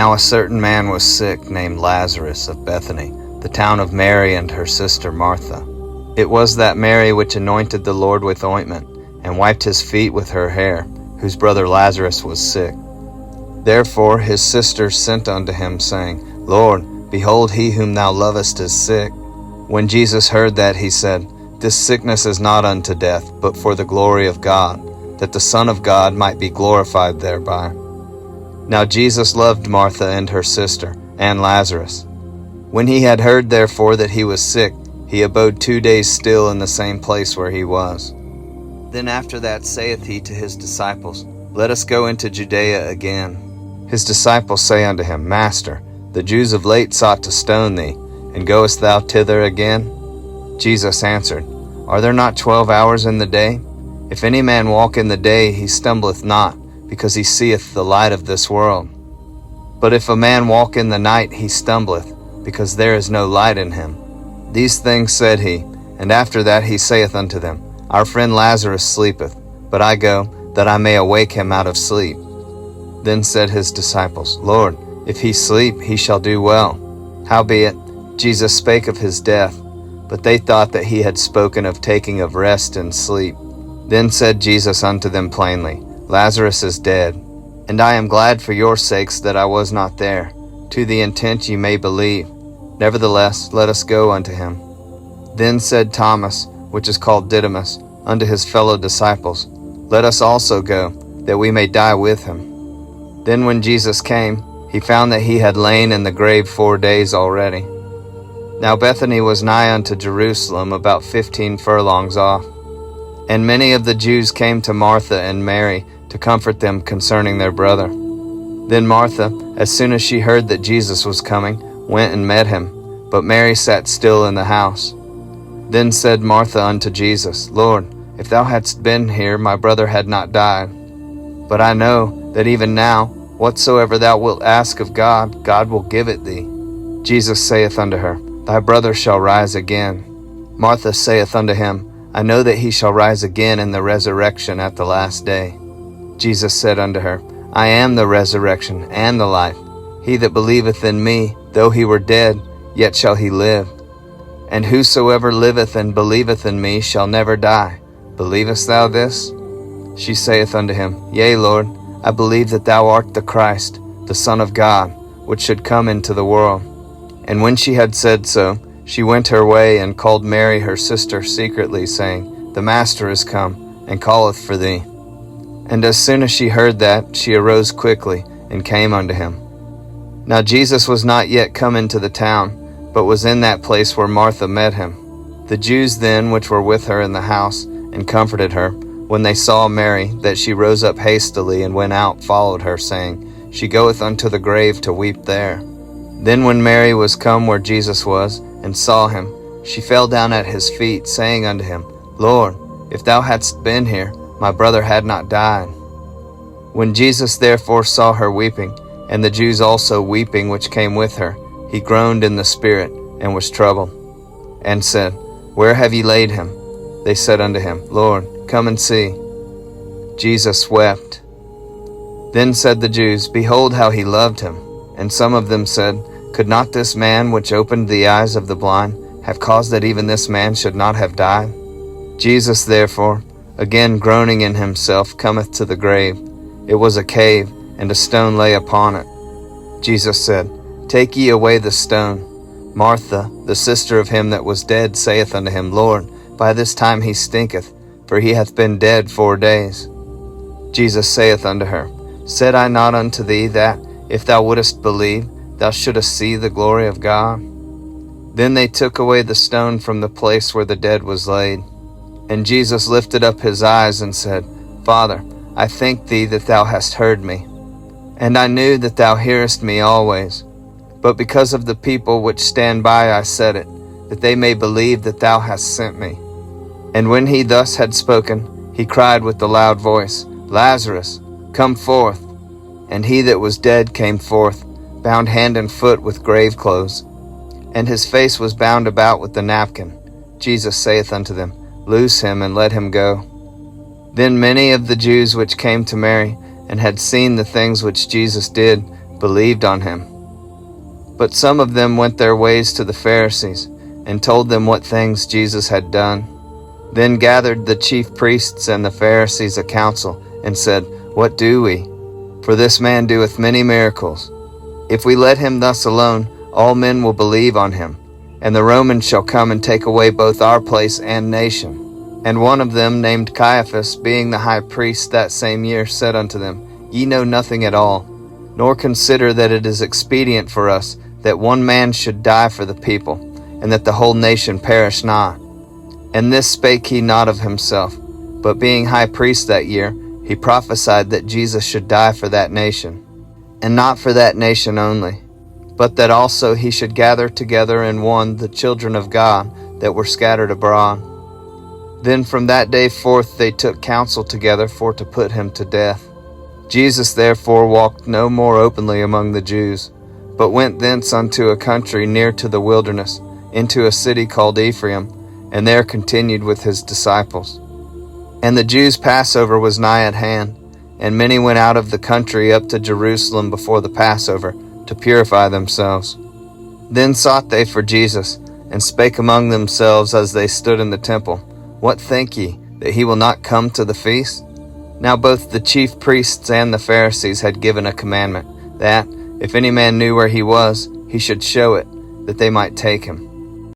Now a certain man was sick, named Lazarus, of Bethany, the town of Mary and her sister Martha. It was that Mary which anointed the Lord with ointment, and wiped his feet with her hair, whose brother Lazarus was sick. Therefore his sisters sent unto him, saying, Lord, behold, he whom thou lovest is sick. When Jesus heard that, he said, This sickness is not unto death, but for the glory of God, that the Son of God might be glorified thereby. Now Jesus loved Martha and her sister, and Lazarus. When he had heard therefore that he was sick, he abode 2 days still in the same place where he was. Then after that saith he to his disciples, Let us go into Judea again. His disciples say unto him, Master, the Jews of late sought to stone thee, and goest thou thither again? Jesus answered, Are there not 12 hours in the day? If any man walk in the day, he stumbleth not, because he seeth the light of this world. But if a man walk in the night, he stumbleth, because there is no light in him. These things said he, and after that he saith unto them, Our friend Lazarus sleepeth, but I go, that I may awake him out of sleep. Then said his disciples, Lord, if he sleep, he shall do well. Howbeit, Jesus spake of his death, but they thought that he had spoken of taking of rest and sleep. Then said Jesus unto them plainly, Lazarus is dead, and I am glad for your sakes that I was not there, to the intent ye may believe. Nevertheless, let us go unto him. Then said Thomas, which is called Didymus, unto his fellow disciples, Let us also go, that we may die with him. Then when Jesus came, he found that he had lain in the grave 4 days already. Now Bethany was nigh unto Jerusalem, about 15 furlongs off. And many of the Jews came to Martha and Mary to comfort them concerning their brother. Then Martha, as soon as she heard that Jesus was coming, went and met him, but Mary sat still in the house. Then said Martha unto Jesus, Lord, if thou hadst been here, my brother had not died. But I know that even now, whatsoever thou wilt ask of God, God will give it thee. Jesus saith unto her, Thy brother shall rise again. Martha saith unto him, I know that he shall rise again in the resurrection at the last day. Jesus said unto her, I am the resurrection and the life. He that believeth in me, though he were dead, yet shall he live. And whosoever liveth and believeth in me shall never die. Believest thou this? She saith unto him, Yea, Lord, I believe that thou art the Christ, the Son of God, which should come into the world. And when she had said so, she went her way and called Mary her sister secretly, saying, The Master is come, and calleth for thee. And as soon as she heard that, she arose quickly, and came unto him. Now Jesus was not yet come into the town, but was in that place where Martha met him. The Jews then which were with her in the house, and comforted her, when they saw Mary, that she rose up hastily, and went out, followed her, saying, She goeth unto the grave to weep there. Then when Mary was come where Jesus was, and saw him, she fell down at his feet, saying unto him, Lord, if thou hadst been here, my brother had not died. When Jesus therefore saw her weeping, and the Jews also weeping which came with her, he groaned in the spirit, and was troubled, and said, Where have ye laid him? They said unto him, Lord, come and see. Jesus wept. Then said the Jews, Behold how he loved him. And some of them said, Could not this man which opened the eyes of the blind have caused that even this man should not have died? Jesus therefore, again groaning in himself, cometh to the grave. It was a cave, and a stone lay upon it. Jesus said, Take ye away the stone. Martha, the sister of him that was dead, saith unto him, Lord, by this time he stinketh, for he hath been dead 4 days. Jesus saith unto her, Said I not unto thee that, if thou wouldest believe, thou shouldest see the glory of God? Then they took away the stone from the place where the dead was laid. And Jesus lifted up his eyes and said, Father, I thank thee that thou hast heard me. And I knew that thou hearest me always. But because of the people which stand by I said it, that they may believe that thou hast sent me. And when he thus had spoken, he cried with a loud voice, Lazarus, come forth. And he that was dead came forth, bound hand and foot with grave clothes, and his face was bound about with a napkin. Jesus saith unto them, Loose him, and let him go. Then many of the Jews which came to Mary, and had seen the things which Jesus did, believed on him. But some of them went their ways to the Pharisees, and told them what things Jesus had done. Then gathered the chief priests and the Pharisees a council, and said, What do we? For this man doeth many miracles. If we let him thus alone, all men will believe on him, and the Romans shall come and take away both our place and nation. And one of them, named Caiaphas, being the high priest that same year, said unto them, Ye know nothing at all, nor consider that it is expedient for us that one man should die for the people, and that the whole nation perish not. And this spake he not of himself, but being high priest that year, he prophesied that Jesus should die for that nation, and not for that nation only, but that also he should gather together in one the children of God that were scattered abroad. Then from that day forth they took counsel together for to put him to death. Jesus therefore walked no more openly among the Jews, but went thence unto a country near to the wilderness, into a city called Ephraim, and there continued with his disciples. And the Jews' Passover was nigh at hand, and many went out of the country up to Jerusalem before the Passover, to purify themselves. Then sought they for Jesus, and spake among themselves as they stood in the temple, What think ye, that he will not come to the feast? Now both the chief priests and the Pharisees had given a commandment, that, if any man knew where he was, he should show it, that they might take him.